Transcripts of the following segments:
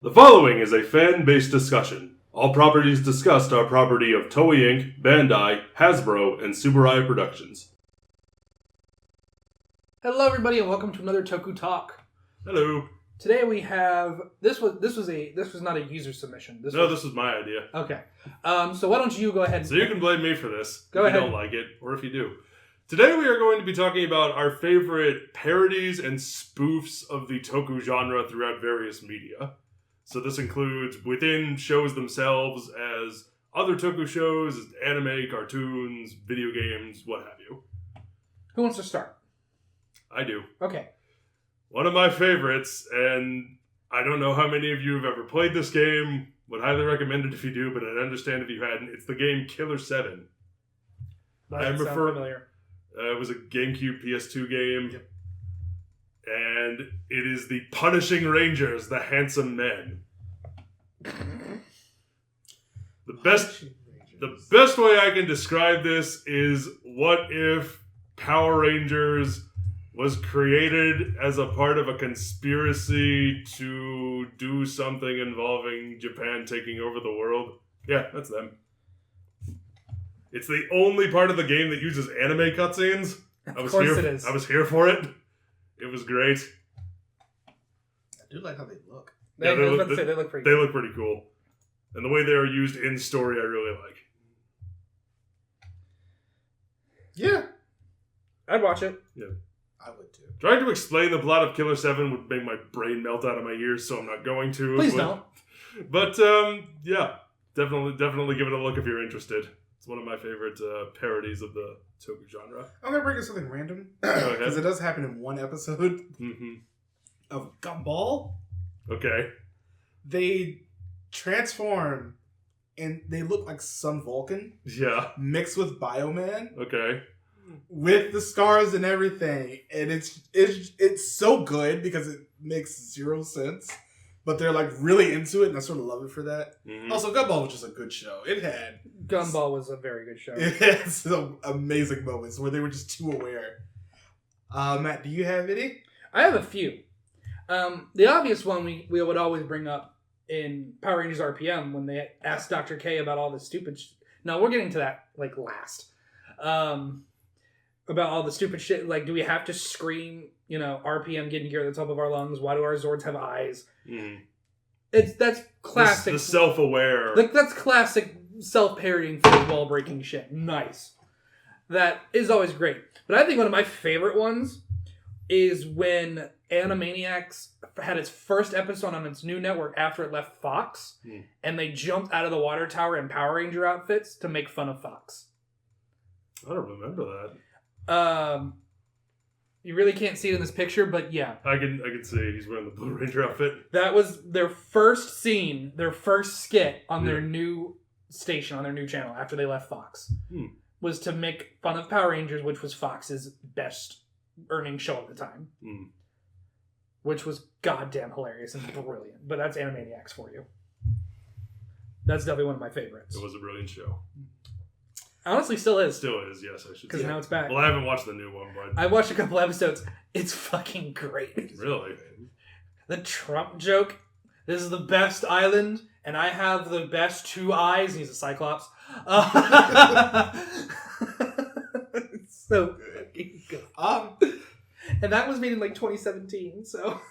The following is a fan-based discussion. All properties discussed are property of Toei Inc., Bandai, Hasbro, and Subaru Productions. Hello, everybody, and welcome to another Tokutalk. Hello. Today we have this was not a user submission. This was my idea. okay. So why don't you go ahead? So you can blame me for this. Go if ahead. You don't like it, or if you do. Today we are going to be talking about our favorite parodies and spoofs of the toku genre throughout various media. So this includes within shows themselves, as other toku shows, as anime, cartoons, video games, what have you. Who wants to start? I do. Okay. One of my favorites, and I don't know how many of you have ever played this game. Would highly recommend it if you do, but I'd understand if you hadn't. It's the game Killer 7. That sounds familiar. It was a GameCube PS2 game. Yep. And it is the Punishing Rangers, the Handsome Men. The best way I can describe this is, what if Power Rangers was created as a part of a conspiracy to do something involving Japan taking over the world? Yeah, that's them. It's the only part of the game that uses anime cutscenes. Of course it is. I was here for it. It was great. I do like how they look. They look pretty They look pretty cool. And the way they are used in story, I really like. Yeah. I'd watch it. Yeah. I would too. Trying to explain the plot of Killer 7 would make my brain melt out of my ears, so I'm not going to. Please don't. But, yeah. Definitely give it a look if you're interested. It's one of my favorite parodies of the toku genre. I'm going to bring in something random. Go ahead. Because it does happen in one episode of Gumball. Okay. They transform and they look like Sun Vulcan Yeah. mixed with Bioman Okay. with the scars and everything. And it's so good because it makes zero sense. But they're like really into it, and I sort of love it for that. Mm-hmm. Also, Gumball was just a good show. It had Gumball was a very good show. It had some amazing moments where they were just too aware. Matt, do you have any? I have a few. The obvious one we would always bring up in Power Rangers RPM when they asked Dr. K about all the stupid No, we're getting to that like last. About all the stupid shit, like, do we have to scream, RPM getting gear at the top of our lungs? Why do our Zords have eyes? Mm. That's classic. The self-aware. Like, that's classic self-parodying fourth wall breaking shit. Nice. That is always great. But I think one of my favorite ones is when Animaniacs had its first episode on its new network after it left Fox, and they jumped out of the water tower in Power Ranger outfits to make fun of Fox. I don't remember that. You really can't see it in this picture, but yeah. I can see he's wearing the Blue Ranger outfit. That was their first scene, their first skit on their new station, on their new channel after they left Fox. Was to make fun of Power Rangers, which was Fox's best earning show at the time. Which was goddamn hilarious and brilliant. But that's Animaniacs for you. That's definitely one of my favorites. It was a brilliant show. Honestly, still is. Still is, yes, I should say. Because now it's back. Well, I haven't watched the new one, but... I watched a couple episodes. It's fucking great. Really? The Trump joke. This is the best island, and I have the best two eyes. He's a Cyclops. It's so fucking good. And that was made in like 2017, so...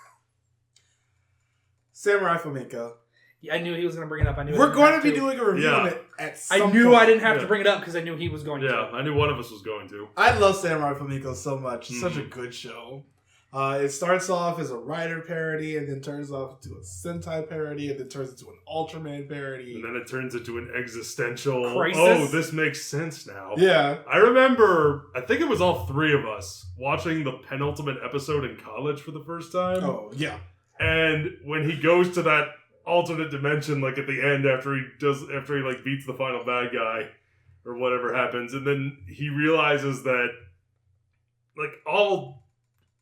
Samurai Flamenco. Yeah, I knew he was going to bring it up. I knew We're going to be doing a review on it at some point. I knew I didn't have to bring it up because I knew he was going to. Yeah, I knew one of us was going to. I love Samurai Flamenco so much. It's such a good show. It starts off as a Rider parody and then turns off into a Sentai parody and then turns into an Ultraman parody. And then it turns into an existential... Crisis? Oh, this makes sense now. Yeah. I remember, I think it was all three of us, watching the penultimate episode in college for the first time. Oh, yeah. And when he goes to that alternate dimension, like at the end, after he like beats the final bad guy or whatever happens, and then he realizes that like all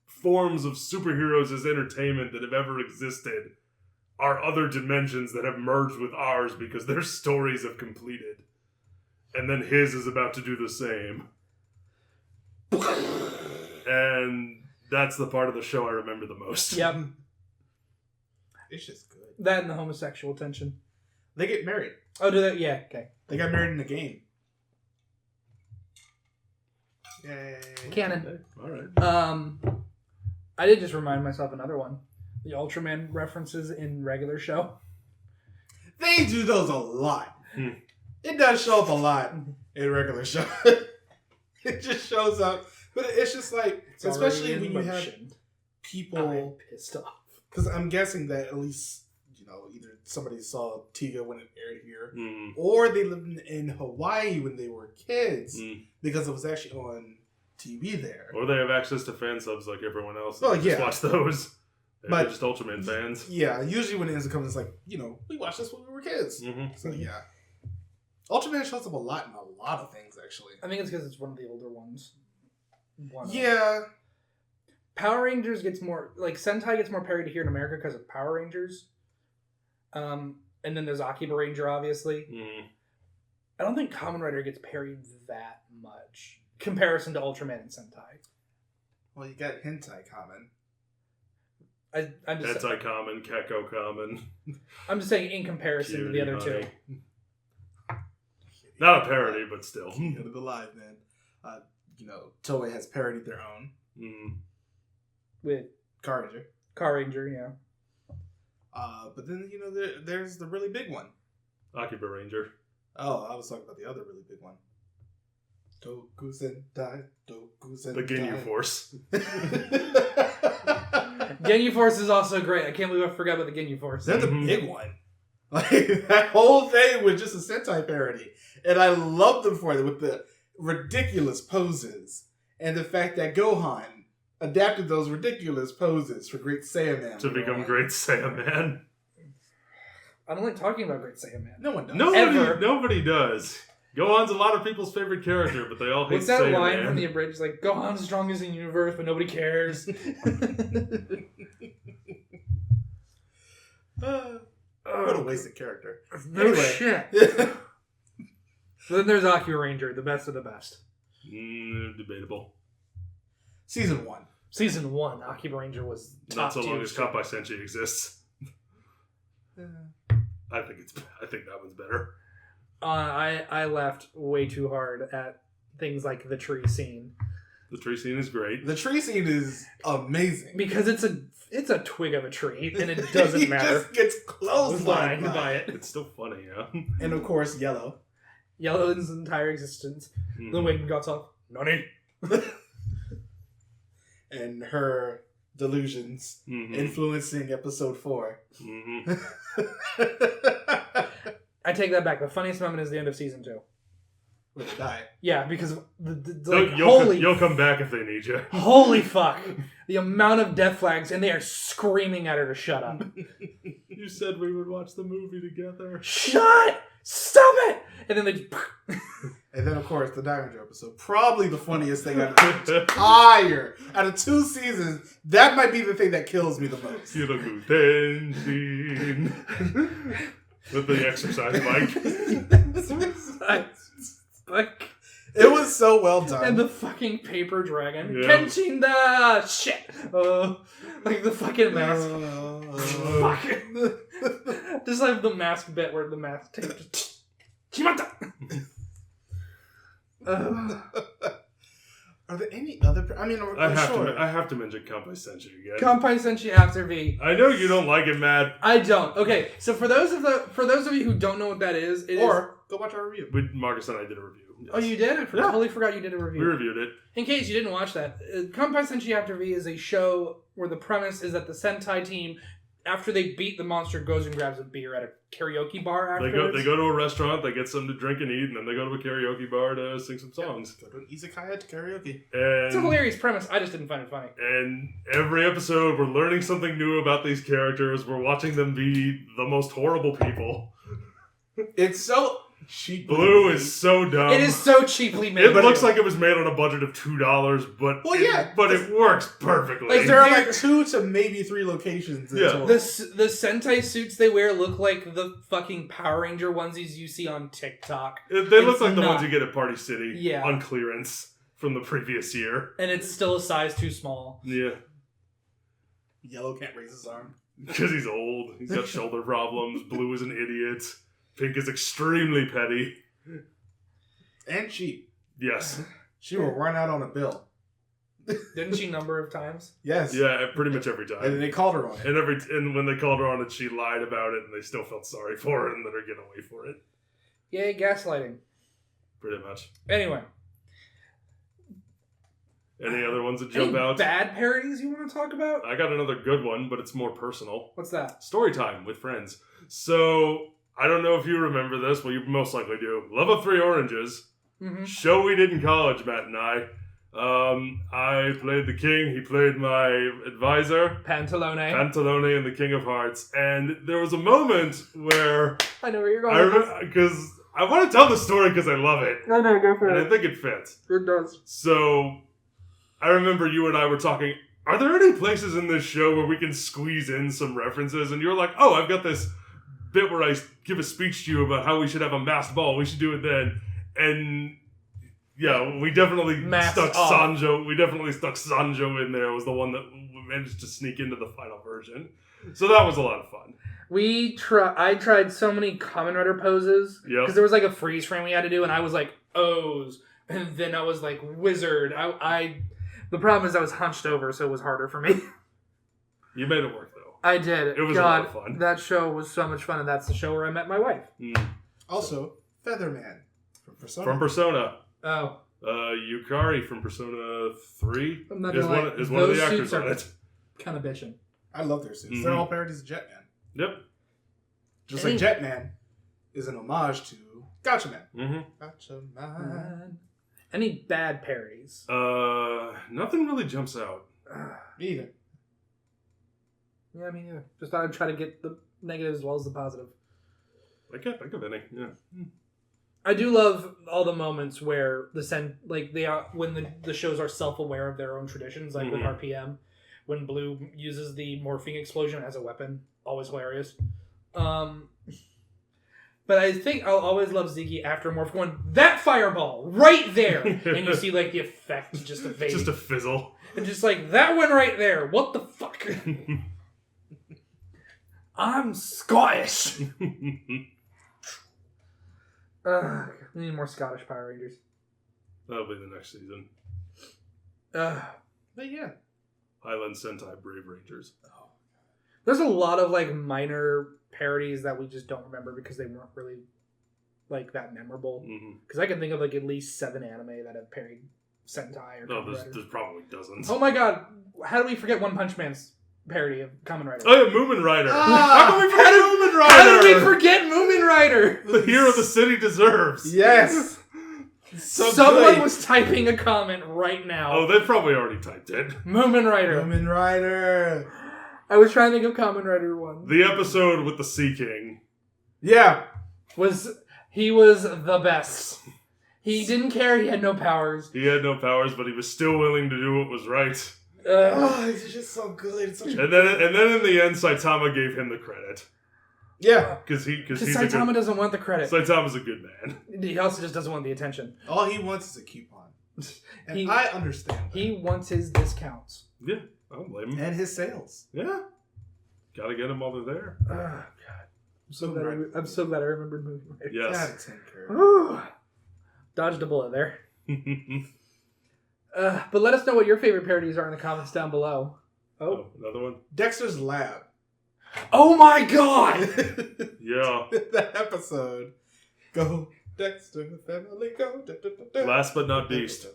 forms of superheroes as entertainment that have ever existed are other dimensions that have merged with ours because their stories have completed, and then his is about to do the same. And that's the part of the show I remember the most. Yep. It's just good. That and the homosexual tension. They get married. Oh, do that? Yeah, okay. They got married in the game. Yay. Canon. All right. I did just remind myself another one. The Ultraman references in regular show. They do those a lot. It does show up a lot in regular show. It just shows up. But it's just like, It's especially already when in you have motion. people... I'm pissed off. Because I'm guessing that at least, either somebody saw Tiga when it aired here, Mm. or they lived in Hawaii when they were kids, Mm. because it was actually on TV there. Or they have access to fan subs like everyone else. Oh, Just yeah. watch those. They're But- just Ultraman fans. Yeah, usually when it ends up coming, it's like, we watched this when we were kids. Mm-hmm. So, yeah. Ultraman shows up a lot in a lot of things, actually. I think it's because it's one of the older ones. Yeah. Power Rangers gets more... Like, Sentai gets more parodied here in America because of Power Rangers. And then there's Akiba Ranger, obviously. Mm. I don't think Kamen Rider gets parodied that much. Comparison to Ultraman and Sentai. Well, you got Hentai Common. I'm just Hentai Common, Kekko Common. I'm just saying in comparison to the other two. Not a parody, but still. King of the Live, man. Toei has parodied their own. Mm. With Car Ranger. Car Ranger, yeah. But then, there's the really big one. Akiba Ranger. Oh, I was talking about the other really big one. Toku Sentai, Toku Sentai. The Ginyu Force. Ginyu Force is also great. I can't believe I forgot about the Ginyu Force. That's a big one. Like, that whole thing was just a Sentai parody. And I love them for it with the ridiculous poses. And the fact that Gohan adapted those ridiculous poses for Great Saiyaman. To become Great Saiyaman. I don't like talking about Great Saiyaman. No one does. Nobody does. Gohan's a lot of people's favorite character, but they all hate What's that Saiyaman. line from the abridged? Like, Gohan's strongest in the universe, but nobody cares. What a wasted character. No Anyway. shit. Then there's Akiba Ranger, the best of the best. Debatable. Season 1. Season 1, Akiba Ranger was top Not so long tier as shit. Kampai Senshi exists. I think that one's better. I laughed way too hard at things like the tree scene. The tree scene is great. The tree scene is amazing. Because it's a twig of a tree, and it doesn't He matter. just gets clotheslined By by it. It's still funny, yeah. And of course, Yellow. Yellow's entire existence. Mhm. The wing got off. Nani? And her delusions Mhm. influencing episode 4. Mhm. I take that back. The funniest moment is the end of season 2. When they die. Yeah, because like, You'll come back if they need you. holy fuck, the amount of death flags, and they are screaming at her to shut up. You said we would watch the movie together. Shut! Stop it! And then they just... And then, of course, the Diamond episode. Probably the funniest thing out of the entire. Out of 2 seasons, that might be the thing that kills me the most. Hiroku Tenshin. With the exercise bike. like, It was so well done. and the fucking paper dragon. Yeah. Kenshin da shit! Like the fucking mask. Fuck. Just like the mask bit where the mask takes... Chimata! Are there any other... I mean, I sure. have to mention Kampai Senshi again. Kampai Senshi After V. I know you don't like it, Matt. I don't. Okay, so for those of you who don't know what that is, it is... Or, go watch our review. Marcus and I did a review. Yes. Oh, you did? I Yeah. totally forgot you did a We review. reviewed it. In case you didn't watch that, Kampai Senshi After V is a show where the premise is that the Sentai team, after they beat the monster, goes and grabs a beer at a karaoke bar afterwards. They go to a restaurant, they get something to drink and eat, and then they go to a karaoke bar to sing some songs. Go to an izakaya to karaoke. It's a And hilarious premise. I just didn't find it funny. every episode, we're learning something new about these characters. We're watching them be the most horrible people. It's so cheap. Blue is so dumb. It is so cheaply made. It looks like it was made on a budget of $2, but Well, yeah. but it works perfectly. Like, There are like 2 to maybe 3 locations in Yeah. total. the Sentai suits they wear look like the fucking Power Ranger onesies you see on TikTok. They look It's like the not. ones you get at Party City Yeah. on clearance from the previous year. And it's still a size too small. Yeah. Yellow can't raise his arm. Because he's old. He's got shoulder problems. Blue is an idiot. Pink is extremely petty. And cheap. Yes. She will run out on a bill. Didn't she number of times? Yes. Yeah, pretty much every time. And then they called her on it. And when they called her on it, she lied about it, and they still felt sorry for her and let her get away for it. Yay, gaslighting. Pretty much. Anyway. Any other ones that jump Any out? bad parodies you want to talk about? I got another good one, but it's more personal. What's that? Story time with friends. So, I don't know if you remember this. Well, you most likely do. Love of Three Oranges. Mm-hmm. Show we did in college, Matt and I. I played the king. He played my advisor. Pantalone and the King of Hearts. And there was a moment where... I know where you're going. Because I want to tell the story because I love it. No, go for And it. I think it fits. It does. So, I remember you and I were talking, are there any places in this show where we can squeeze in some references? And you're like, oh, I've got this bit where I give a speech to you about how we should have a masked ball. We should do it then. And... yeah, we definitely stuck Sanjo. We definitely stuck Sanjo in there. It was the one that managed to sneak into the final version. So that was a lot of fun. I tried so many Kamen Rider poses. Yep. Because there was like a freeze frame we had to do, and I was like, O's. And then I was like, wizard. The problem is I was hunched over, so it was harder for me. You made it work, though. I did. It was a lot of fun. That show was so much fun, and that's the show where I met my wife. Also, Featherman from Persona. From Persona. Oh. Yukari from Persona 3 I'm not is gonna one, lie, is one of those the actors suits are on it. kind of bitching. I love their suits. Mm-hmm. They're all parodies of Jetman. Yep. Just like Jetman is an homage to Gatchaman. Mm-hmm. Gatchaman. Any bad parodies? Nothing really jumps out. Me either. Yeah, me neither. Just thought I'd try to get the negative as well as the positive. I can't think of any. Yeah. I do love all the moments where when the shows are self-aware of their own traditions, like with RPM, when Blue uses the morphing explosion as a weapon, always hilarious. But I think I'll always love Ziggy after Morph going, that fireball right there, and you see like the effect just evade, just a fizzle, and just like that one right there. What the fuck? I'm Scottish. We need more Scottish Power Rangers. That'll be the next season. But yeah. Highland Sentai Brave Rangers. Oh. There's a lot of like minor parodies that we just don't remember because they weren't really like that memorable. Because I can think of like at least 7 anime that have parodied Sentai or Kamen Rider. There's probably dozens. Oh my god, how do we forget One Punch Man's parody of Kamen Rider? Oh yeah, Moomin Rider. Ah, how can we forget Moomin Rider? How did we forget Moomin Rider? The hero the city deserves. Yes. Someone was typing a comment right now. Oh, they probably already typed it. Moomin Rider. Moomin Rider. I was trying to think of Kamen Rider 1. The episode with the Sea King. Yeah. He was the best. He didn't care, he had no powers. He had no powers, but he was still willing to do what was right. It's just so good. It's such And then in the end, Saitama gave him the credit. Yeah. Because Saitama doesn't want the credit. Saitama's a good man. He also just doesn't want the attention. All he wants is a coupon. And I understand that. He wants his discounts. Yeah, I don't blame him. And his sales. Yeah. Gotta get them while they're there. Oh, God. I'm so glad I remembered Movie Rider. Yes. Dodged a bullet there. But let us know what your favorite parodies are in the comments down below. Oh, another one? Dexter's Lab. Oh my god! Yeah. That episode. Go, Dexter, family, go. Last but not least.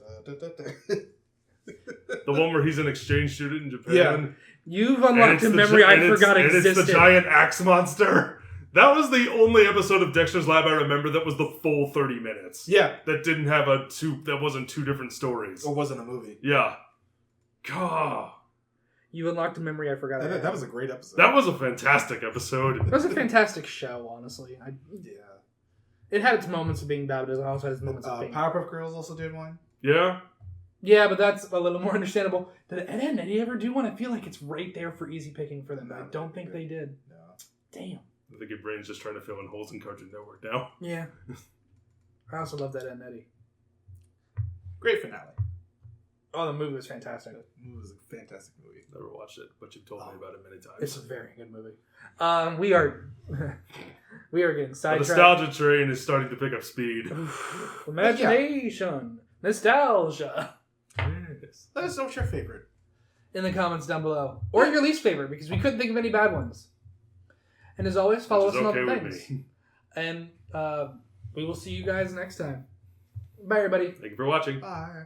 The one where he's an exchange student in Japan. Yeah. You've unlocked a memory I forgot existed. And it's the giant axe monster. That was the only episode of Dexter's Lab I remember that was the full 30 minutes. Yeah. That didn't have that wasn't 2 different stories. Or wasn't a movie. Yeah. God. You unlocked a memory I forgot. That was a great episode. That was a fantastic episode. It was a fantastic show, honestly. Yeah. It had its moments of being bad, but it also had its moments of being... Powerpuff Girls also did one. Yeah? Yeah, but that's a little more understandable. Did Ed and Eddie ever do one? I feel like it's right there for easy picking for them, but I don't think they did. No. Damn. I think your brain's just trying to fill in holes in Cartoon Network now. Yeah. I also love that Ed and Eddie. Great finale. Oh, the movie was fantastic. It was a fantastic movie. Never watched it, but you've told me about it many times. It's a very good movie. We are getting The sidetracked. nostalgia train is starting to pick up speed. Imagination, nostalgia. Yes. Let us know what's your favorite. In the comments down below, or your least favorite, because we couldn't think of any bad ones. And as always, follow us on all the things. And we will see you guys next time. Bye, everybody. Thank you for watching. Bye.